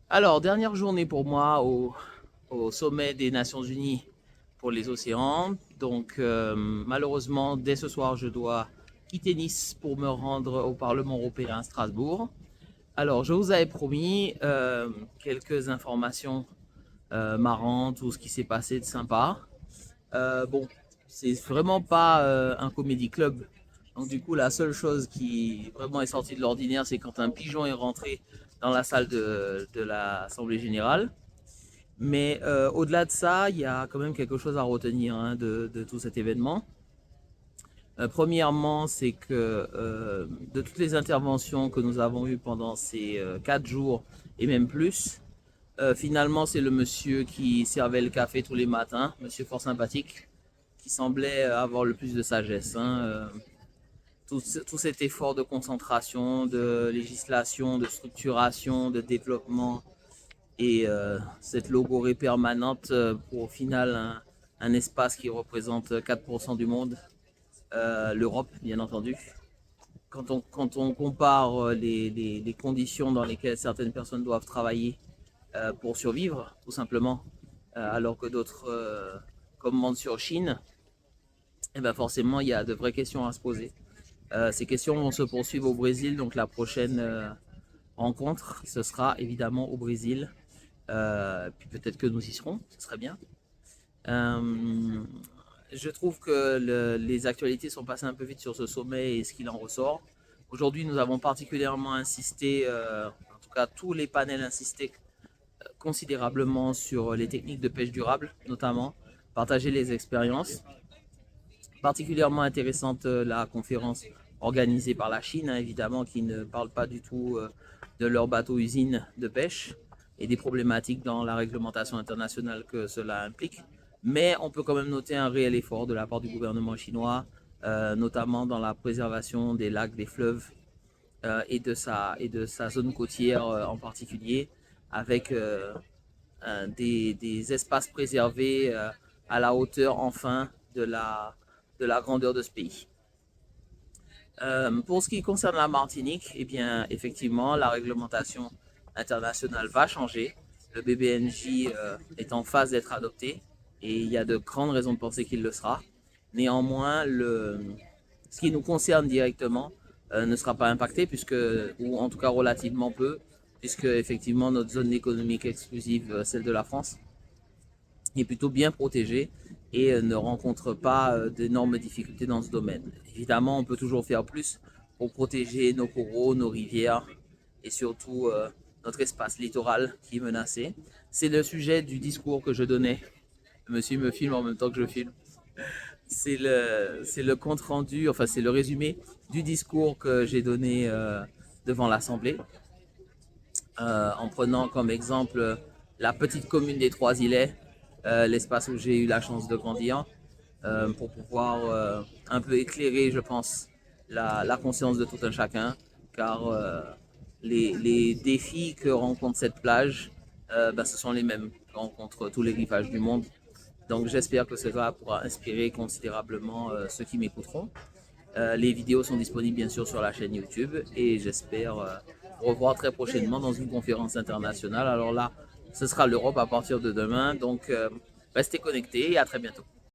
Alors, dernière journée pour moi au sommet des Nations Unies pour les océans. Donc, malheureusement, dès ce soir, je dois quitter Nice pour me rendre au Parlement européen à Strasbourg. Alors, je vous avais promis quelques informations marrantes ou ce qui s'est passé de sympa. Bon, c'est vraiment pas un comédie club. Donc du coup, la seule chose qui vraiment est sortie de l'ordinaire, c'est quand un pigeon est rentré dans la salle de l'Assemblée générale. Mais au-delà de ça, il y a quand même quelque chose à retenir hein, de tout cet événement. Premièrement, c'est que de toutes les interventions que nous avons eues pendant ces 4 jours et même plus, finalement, c'est le monsieur qui servait le café tous les matins, monsieur fort sympathique, qui semblait avoir le plus de sagesse. Hein. Tout cet effort de concentration, de législation, de structuration, de développement et cette logorée permanente pour au final un espace qui représente 4% du monde, l'Europe bien entendu. Quand on compare les conditions dans lesquelles certaines personnes doivent travailler pour survivre, tout simplement, alors que d'autres commandent sur Chine, et ben forcément il y a de vraies questions à se poser. Ces questions vont se poursuivre au Brésil, donc la prochaine rencontre, ce sera évidemment au Brésil. Puis peut-être que nous y serons, ce serait bien. Euh, je trouve que les actualités sont passées un peu vite sur ce sommet et ce qu'il en ressort. Aujourd'hui, nous avons particulièrement insisté, en tout cas tous les panels insistaient considérablement sur les techniques de pêche durable, notamment partager les expériences. Particulièrement intéressante la conférence organisée par la Chine, hein, évidemment, qui ne parle pas du tout de leur bateau-usine de pêche et des problématiques dans la réglementation internationale que cela implique. Mais on peut quand même noter un réel effort de la part du gouvernement chinois, notamment dans la préservation des lacs, des fleuves et de sa zone côtière en particulier, avec des espaces préservés à la hauteur enfin de la grandeur de ce pays. Pour ce qui concerne la Martinique, eh bien, effectivement, la réglementation internationale va changer. Le BBNJ est en phase d'être adopté et il y a de grandes raisons de penser qu'il le sera. Néanmoins, ce qui nous concerne directement ne sera pas impacté, puisque, ou en tout cas relativement peu, puisque effectivement notre zone économique exclusive, celle de la France, est plutôt bien protégé et ne rencontre pas d'énormes difficultés dans ce domaine. Évidemment, on peut toujours faire plus pour protéger nos coraux, nos rivières et surtout notre espace littoral qui est menacé. C'est le sujet du discours que je donnais. Monsieur me filme en même temps que je filme. C'est le compte rendu, enfin c'est le résumé du discours que j'ai donné devant l'Assemblée, en prenant comme exemple la petite commune des Trois-Îlets, l'espace où j'ai eu la chance de grandir, pour pouvoir un peu éclairer, je pense, la conscience de tout un chacun, car les défis que rencontre cette plage, ben, ce sont les mêmes que rencontrent tous les rivages du monde. Donc j'espère que cela pourra inspirer considérablement ceux qui m'écouteront. Les vidéos sont disponibles bien sûr sur la chaîne YouTube et j'espère revoir très prochainement dans une conférence internationale. Alors là, ce sera l'Europe à partir de demain. Donc restez connectés et à très bientôt.